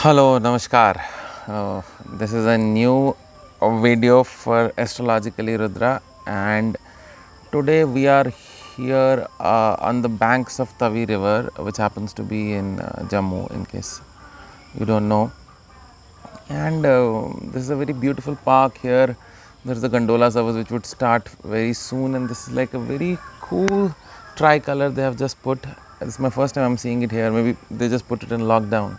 Hello, Namaskar. This is a new video for Astrologically Rudra, and today we are here on the banks of Tavi River, which happens to be in Jammu, in case you don't know. And this is a very beautiful park here. There's a gondola service which would start very soon, and this is like a very cool tricolor they have just put. This is my first time I'm seeing it here. Maybe they just put it in lockdown.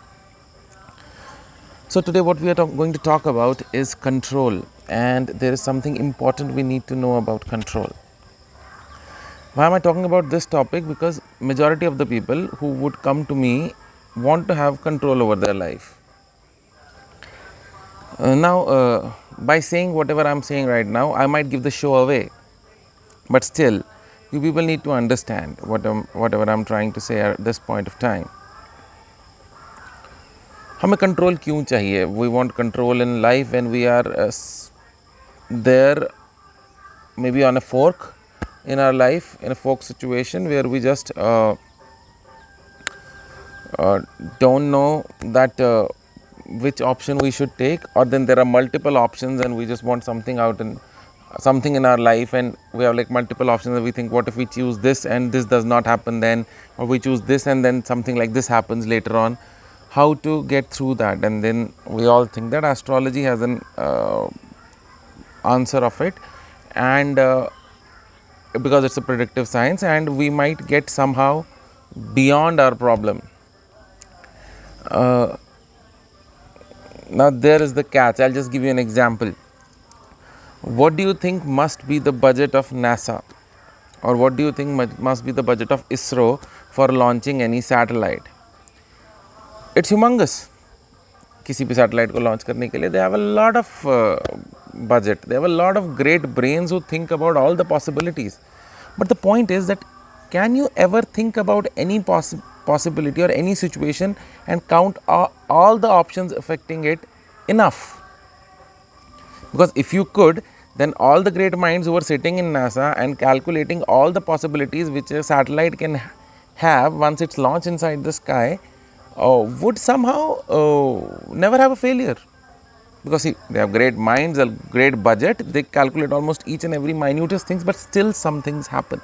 So today what we are going to talk about is control, and there is something important we need to know about control. Why am I talking about this topic? Because majority of the people who would come to me want to have control over their life. Now, by saying whatever I'm saying right now, I might give the show away, but still, you people need to understand whatever I'm trying to say at this point of time. हमें control क्यों चाहिए? We want control in life when we are there maybe on a fork in our life, in a fork situation where we just don't know that which option we should take, or then there are multiple options and we just want something in our life, and we have like multiple options and we think, what if we choose this and this does not happen then, or we choose this and then something like this happens later on. How to get through that? And then we all think that astrology has an answer of it, and because it's a predictive science, and we might get somehow beyond our problem. Now there is the catch. I'll just give you an example. What do you think must be the budget of NASA, or what do you think must be the budget of ISRO for launching any satellite? It's humongous. किसी भी satellite को launch करने के लिए they have a lot of budget, they have a lot of great brains who think about all the possibilities. But the point is that, can you ever think about any possibility or any situation and count all the options affecting it enough? Because if you could, then all the great minds who were sitting in NASA and calculating all the possibilities which a satellite can have once it's launched inside the sky, would somehow never have a failure. Because see, they have great minds, a great budget, they calculate almost each and every minutest things, but still some things happen.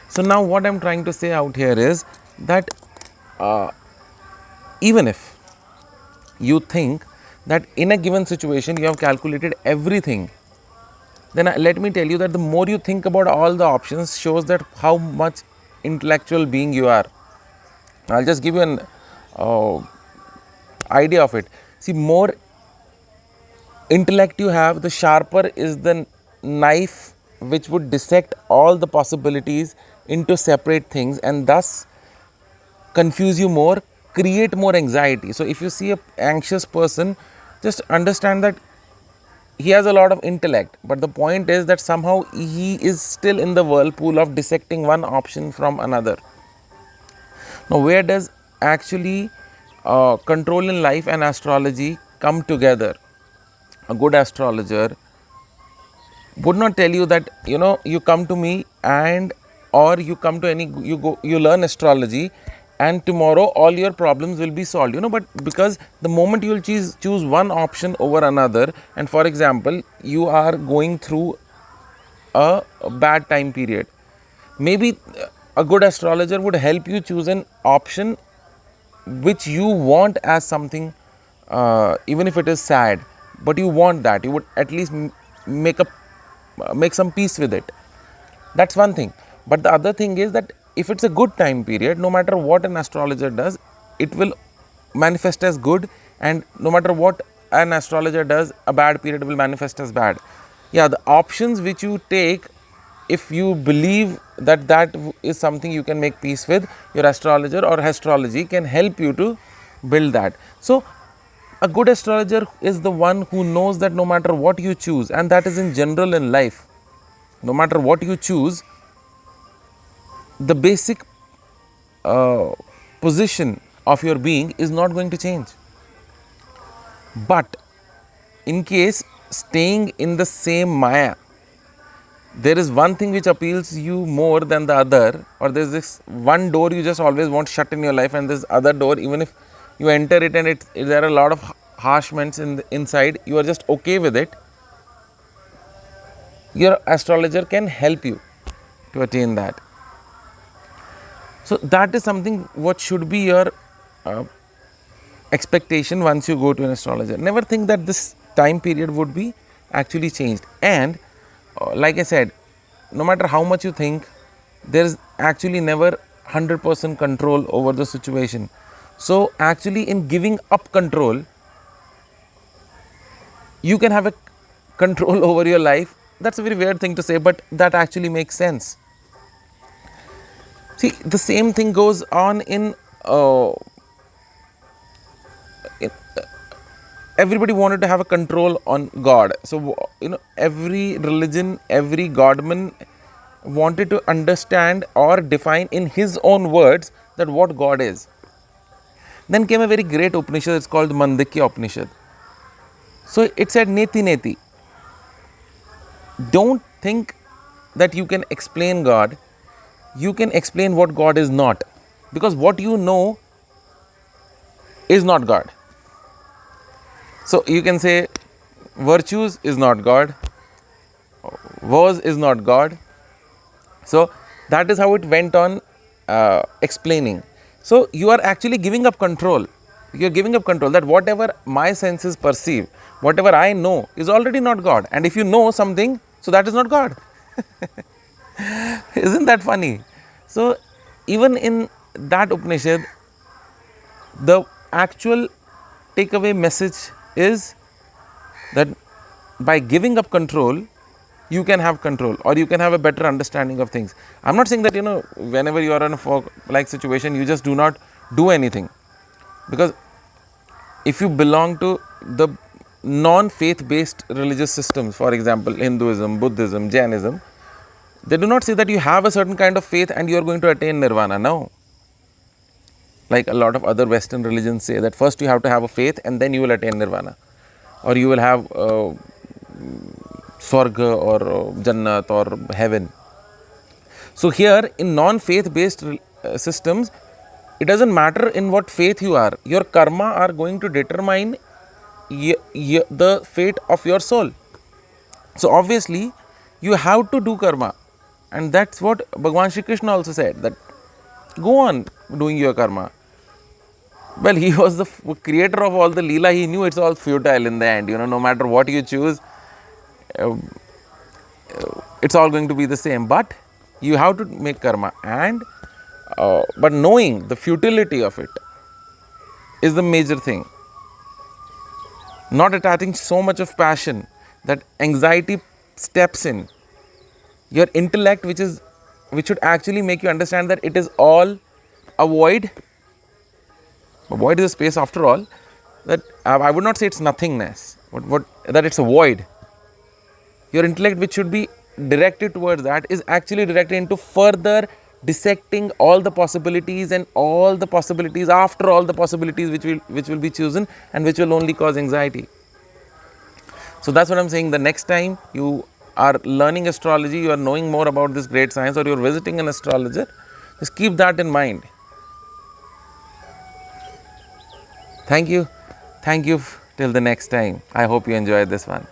So now what I'm trying to say out here is that even if you think that in a given situation you have calculated everything, then let me tell you that the more you think about all the options shows that how much intellectual being you are. I'll just give you an idea of it. See, more intellect you have, the sharper is the knife which would dissect all the possibilities into separate things, and thus confuse you more, create more anxiety. So if you see an anxious person, just understand that he has a lot of intellect, but the point is that somehow he is still in the whirlpool of dissecting one option from another. Now, where does actually control in life and astrology come together? A good astrologer would not tell you that, you come to me and, or you come to you learn astrology and tomorrow all your problems will be solved, but because the moment you will choose one option over another, and for example you are going through a bad time period, maybe a good astrologer would help you choose an option which you want as something, even if it is sad, but you want that, you would at least make some peace with it. That's one thing. But the other thing is that if it's a good time period, no matter what an astrologer does, it will manifest as good, and no matter what an astrologer does, a bad period will manifest as bad. Yeah, the options which you take, if you believe that is something you can make peace with, your astrologer or astrology can help you to build that. So a good astrologer is the one who knows that no matter what you choose, and that is in general in life, no matter what you choose, the basic position of your being is not going to change. But in case staying in the same Maya, there is one thing which appeals you more than the other, or there's this one door you just always want shut in your life, and this other door, even if you enter it and there are a lot of harshments inside, you are just okay with it, your astrologer can help you to attain that. So that is something what should be your expectation once you go to an astrologer. Never think that this time period would be actually changed. And like I said, no matter how much you think, there is actually never 100% control over the situation. So actually in giving up control, you can have a control over your life. That's a very weird thing to say, but that actually makes sense. See, the same thing goes on in everybody wanted to have a control on God. So, every religion, every godman wanted to understand or define in his own words that what God is. Then came a very great Upanishad, it's called Mandukya Upanishad. So, it said Neti Neti. Don't think that you can explain God, you can explain what God is not. Because what you know is not God. So you can say virtues is not God, was is not God. So that is how it went on explaining. So you are actually giving up control. You are giving up control that whatever my senses perceive, whatever I know is already not God. And if you know something, so that is not God. Isn't that funny? So even in that Upanishad, the actual takeaway message is that by giving up control, you can have control or you can have a better understanding of things. I'm not saying that, whenever you are in a fog-like situation, you just do not do anything. Because if you belong to the non-faith based religious systems, for example, Hinduism, Buddhism, Jainism, they do not say that you have a certain kind of faith and you are going to attain nirvana. No. Like a lot of other Western religions say that first you have to have a faith and then you will attain nirvana. Or you will have Swarga or Jannat or heaven. So here in non-faith based systems, it doesn't matter in what faith you are, your karma are going to determine the fate of your soul. So obviously you have to do karma, and that's what Bhagwan Shri Krishna also said, that go on doing your karma. Well, he was the creator of all the Leela, he knew it's all futile in the end, no matter what you choose, it's all going to be the same, but you have to make karma, and but knowing the futility of it is the major thing. Not attaching so much of passion that anxiety steps in. Your intellect, which should actually make you understand that it is all a void. A void is a space after all. That I would not say it's nothingness, but that it's a void. Your intellect, which should be directed towards that, is actually directed into further dissecting all the possibilities and all the possibilities after all the possibilities which will be chosen and which will only cause anxiety. So that's what I'm saying. The next time you are learning astrology, you are knowing more about this great science, or you are visiting an astrologer, just keep that in mind. Thank you. Till the next time. I hope you enjoyed this one.